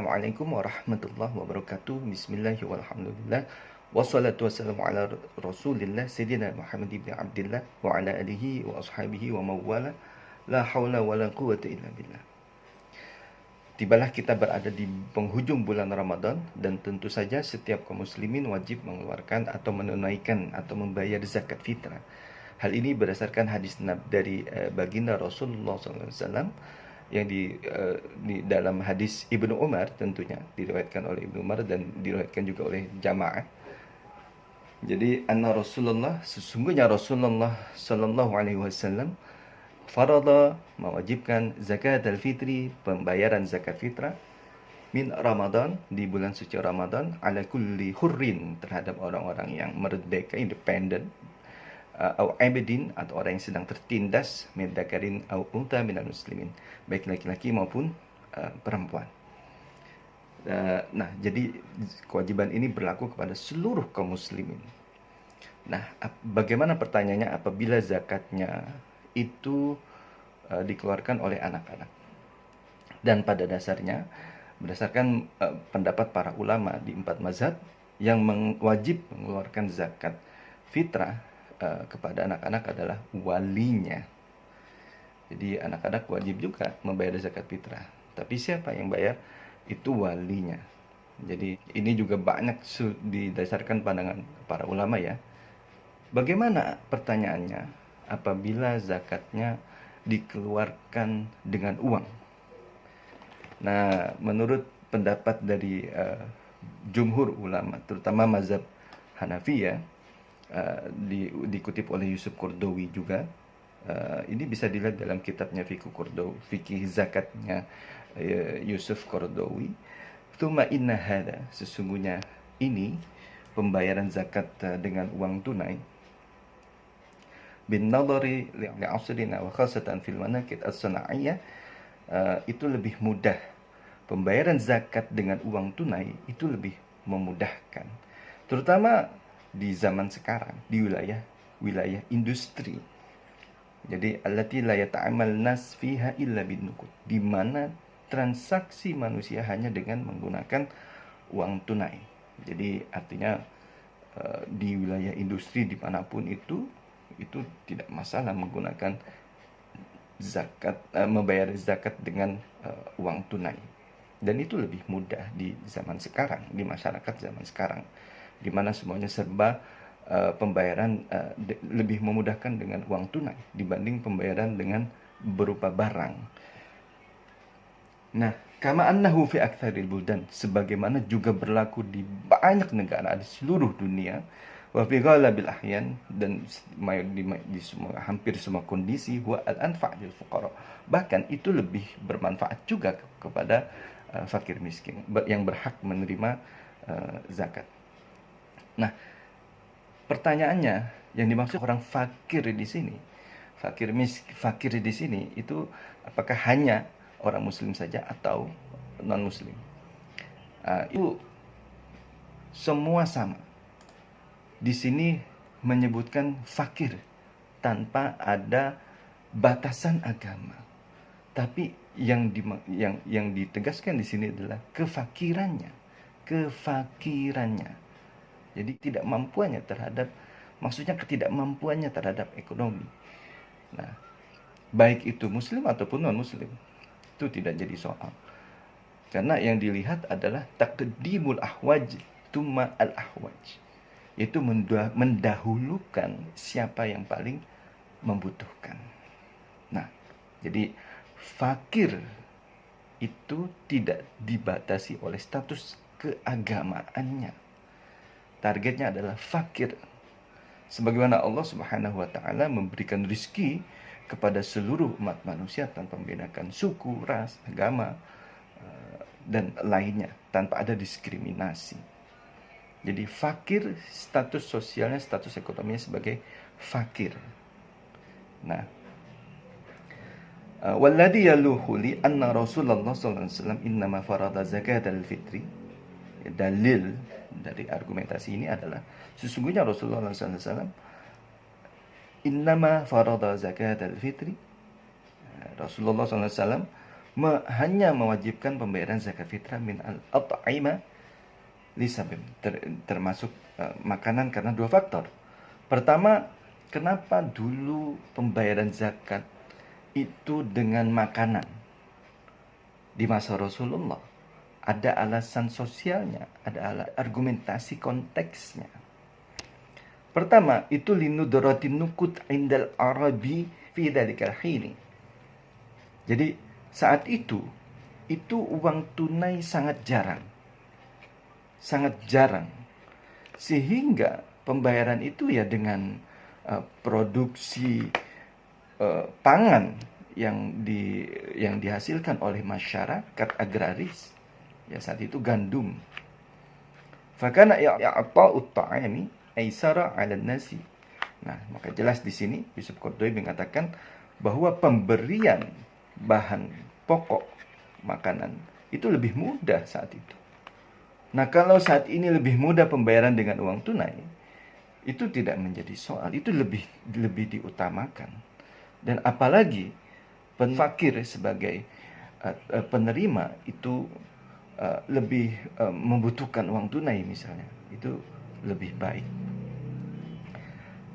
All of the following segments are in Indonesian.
Assalamualaikum warahmatullahi wabarakatuh. Bismillahirrahmanirrahim. Wassalatu wassalamu ala Rasulillah Sayyidina Muhammad ibn Abdullah wa ala alihi wa ashabihi wa mawala. La haula wa la quwwata illa billah. Tibalah kita berada di penghujung bulan Ramadan dan tentu saja setiap kaum muslimin wajib mengeluarkan atau menunaikan atau membayar zakat fitrah. Hal ini berdasarkan hadis dari baginda Rasulullah SAW yang di dalam hadis Ibnu Umar, tentunya diriwayatkan oleh Ibnu Umar dan diriwayatkan juga oleh jamaah. Jadi sesungguhnya Rasulullah sallallahu alaihi wasallam farada, mewajibkan zakat al-fitri, pembayaran zakat fitrah, min Ramadan, di bulan suci Ramadan, ala kulli hurrin, terhadap orang-orang yang merdeka, independen, au abidin, atau orang yang sedang tertindas, min dzakarin au unta minal muslimin, baik laki-laki maupun perempuan. Nah, jadi kewajiban ini berlaku kepada seluruh kaum muslimin. Nah, bagaimana pertanyaannya apabila zakatnya itu dikeluarkan oleh anak-anak? Dan pada dasarnya, berdasarkan pendapat para ulama di 4 mazhab, yang wajib mengeluarkan zakat fitrah kepada anak-anak adalah walinya. Jadi anak-anak wajib juga membayar zakat fitrah, tapi siapa yang bayar? Itu walinya. Jadi ini juga banyak didasarkan pandangan para ulama ya. Bagaimana pertanyaannya apabila zakatnya dikeluarkan dengan uang? Nah, menurut pendapat dari jumhur ulama, terutama mazhab Hanafi ya, dikutip oleh Yusuf Qaradawi juga, ini bisa dilihat dalam kitabnya Fikih Zakatnya Yusuf Qaradawi. Tsumma inna hada, sesungguhnya ini pembayaran zakat dengan uang tunai, bin nadari li'asrina wa khasatan fil manakit as-sana'iyah, itu lebih mudah. Pembayaran zakat dengan uang tunai itu lebih memudahkan, terutama di zaman sekarang, di wilayah industri. Jadi allati la yata'amal nas fiha illa bin nuqud, di mana transaksi manusia hanya dengan menggunakan uang tunai. Jadi artinya di wilayah industri dimanapun itu tidak masalah menggunakan zakat, membayar zakat dengan uang tunai. Dan itu lebih mudah di zaman sekarang, di masyarakat zaman sekarang, di mana semuanya serba pembayaran lebih memudahkan dengan uang tunai dibanding pembayaran dengan berupa barang. Nah, kama annahu fi aktsaril buldan, sebagaimana juga berlaku di banyak negara di seluruh dunia, wa fi ghalabil ahyan, dan di hampir semua kondisi, huwa al-anfa' lil fuqara, bahkan itu lebih bermanfaat juga kepada fakir miskin yang berhak menerima zakat. Nah, pertanyaannya, yang dimaksud orang fakir di sini, fakir di sini itu apakah hanya orang muslim saja atau non muslim? Itu semua sama. Di sini menyebutkan fakir tanpa ada batasan agama. Tapi yang ditegaskan di sini adalah kefakirannya. Jadi ketidakmampuannya terhadap ekonomi. Nah, baik itu muslim ataupun non muslim, itu tidak jadi soal. Karena yang dilihat adalah taqdimul ahwaj tumma al ahwaj, yaitu mendahulukan siapa yang paling membutuhkan. Nah, jadi fakir itu tidak dibatasi oleh status keagamaannya. Targetnya adalah fakir. Sebagaimana Allah Subhanahu wa taala memberikan rizki kepada seluruh umat manusia tanpa membedakan suku, ras, agama, dan lainnya, tanpa ada diskriminasi. Jadi fakir, status sosialnya, status ekonominya sebagai fakir. Nah, walladhi yaluhu li anna Rasulullah sallallahu alaihi wasallam innama farada zakat al-fitri. Dalil dari argumentasi ini adalah sesungguhnya Rasulullah sallallahu alaihi wasallam innama farada zakat al-fitri, Rasulullah sallallahu alaihi wasallam hanya mewajibkan pembayaran zakat fitrah min al-at'imah lisabim, termasuk makanan karena dua faktor. Pertama, kenapa dulu pembayaran zakat itu dengan makanan di masa Rasulullah? Ada alasan sosialnya, ada argumentasi konteksnya. Pertama, itu linudratin nukut indal arabi fi dzalikal hini. Jadi saat itu uang tunai sangat jarang. Sangat jarang. Sehingga pembayaran itu ya dengan produksi pangan yang dihasilkan oleh masyarakat agraris. Ya saat itu gandum. Fakana ya'ta'ut ta'ami aisara 'ala nasi. Nah, maka jelas di sini Yusuf Qaradawi mengatakan bahwa pemberian bahan pokok makanan itu lebih mudah saat itu. Nah, kalau saat ini lebih mudah pembayaran dengan uang tunai, itu tidak menjadi soal, itu lebih diutamakan. Dan apalagi fakir sebagai penerima itu lebih membutuhkan uang tunai misalnya, itu lebih baik.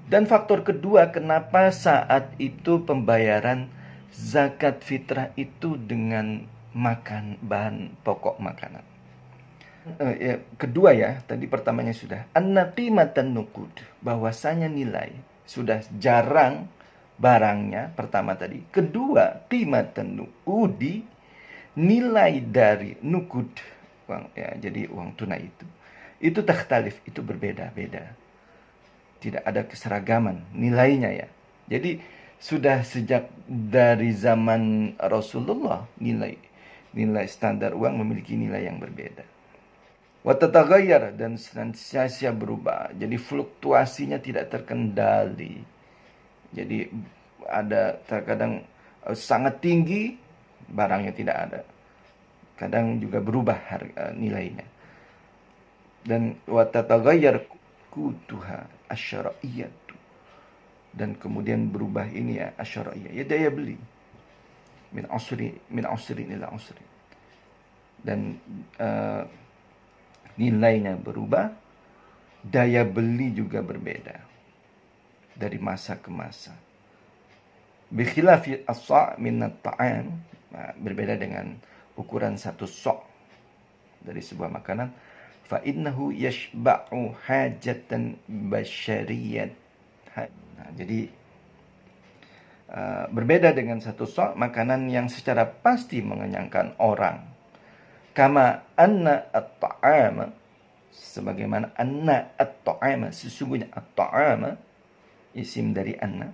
Dan faktor kedua, kenapa saat itu pembayaran zakat fitrah itu dengan bahan pokok makanan. Kedua ya, tadi pertamanya sudah an-naqimatan nuqud, bahwasanya nilai sudah jarang barangnya, pertama tadi. Kedua, qimatan nuqudi, nilai dari nukud uang, ya, jadi uang tunai itu takhtalif, itu berbeda-beda. Tidak ada keseragaman nilainya ya. Jadi sudah sejak dari zaman Rasulullah nilai standar uang memiliki nilai yang berbeda. Wa tataghayyar, dan senantiasa berubah. Jadi fluktuasinya tidak terkendali. Jadi ada terkadang sangat tinggi, barangnya tidak ada. Kadang juga berubah harga nilainya. Dan wa tataghayyar qutuha asyara'iyatu, dan kemudian berubah ini ya asyara'iyah, ya daya beli min usri ila usri, dan nilainya berubah, daya beli juga berbeda dari masa ke masa. Bi khilafi as-sa' min at-ta'am, berbeda dengan ukuran satu sok dari sebuah makanan. Fa innahu yashba'u hajatan basyariyat. Nah, jadi berbeda dengan satu sok makanan yang secara pasti mengenyangkan orang. Kama anna at-ta'ama, sebagaimana anna at-ta'ama, sesungguhnya at-ta'ama isim dari anna,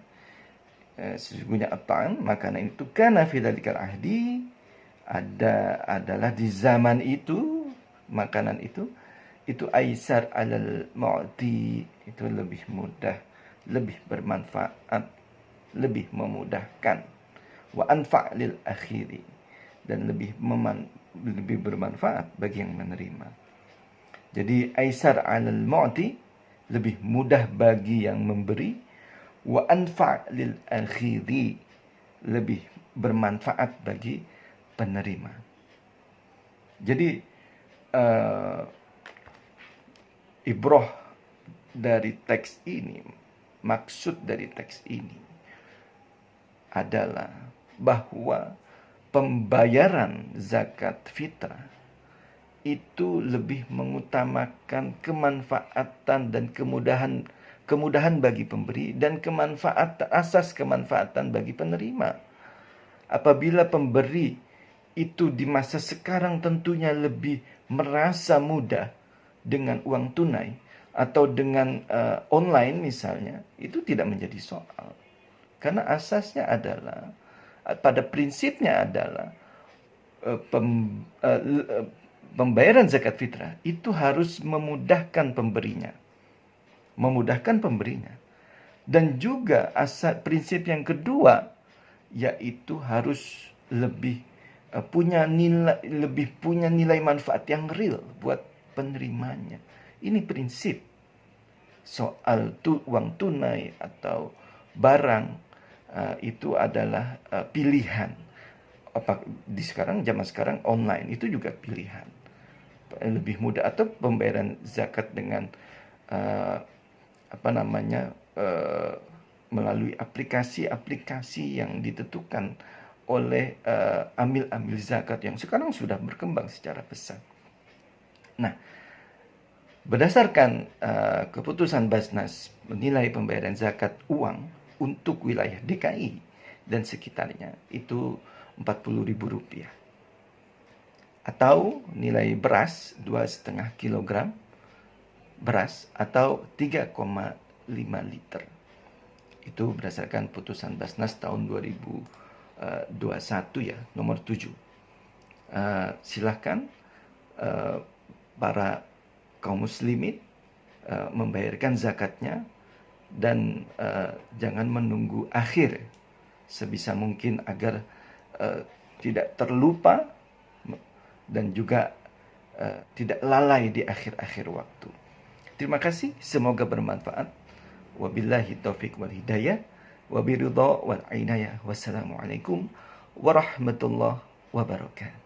sesungguhnya at-ta'am, makanan itu kana fi dzalikal ahdi, adalah di zaman itu, makanan itu aisar alal mu'ti, itu lebih mudah, lebih bermanfaat, lebih memudahkan. Wa anfa' lil akhiri, dan lebih bermanfaat bagi yang menerima. Jadi aisar alal mu'ti, lebih mudah bagi yang memberi. Wa anfa' lil akhiri, lebih bermanfaat bagi penerima. Jadi ibrah dari teks ini, maksud dari teks ini adalah bahwa pembayaran zakat fitrah itu lebih mengutamakan kemanfaatan dan kemudahan bagi pemberi, dan asas kemanfaatan bagi penerima. Apabila pemberi itu di masa sekarang tentunya lebih merasa mudah dengan uang tunai atau dengan online misalnya, itu tidak menjadi soal. Karena asasnya adalah, pada prinsipnya adalah pembayaran zakat fitrah itu harus memudahkan pemberinya. Dan juga prinsip yang kedua, yaitu harus lebih punya nilai manfaat yang real buat penerimanya. Ini prinsip. Soal uang tunai atau barang itu adalah pilihan. di zaman sekarang online itu juga pilihan lebih mudah, atau pembayaran zakat dengan melalui aplikasi-aplikasi yang ditentukan oleh amil-amil zakat yang sekarang sudah berkembang secara besar. Nah, berdasarkan keputusan Basnas menilai pembayaran zakat uang untuk wilayah DKI dan sekitarnya itu Rp40.000, atau nilai beras 2,5 kg beras atau 3,5 liter. Itu berdasarkan putusan Basnas tahun 2021 ya, nomor 7. Silahkan para kaum muslimin membayarkan zakatnya, dan jangan menunggu akhir, sebisa mungkin agar tidak terlupa dan juga tidak lalai di akhir-akhir waktu. Terima kasih, semoga bermanfaat. Wabillahi taufiq wal hidayah, wabiridha wal inayah. Wassalamualaikum warahmatullahi wabarakatuh.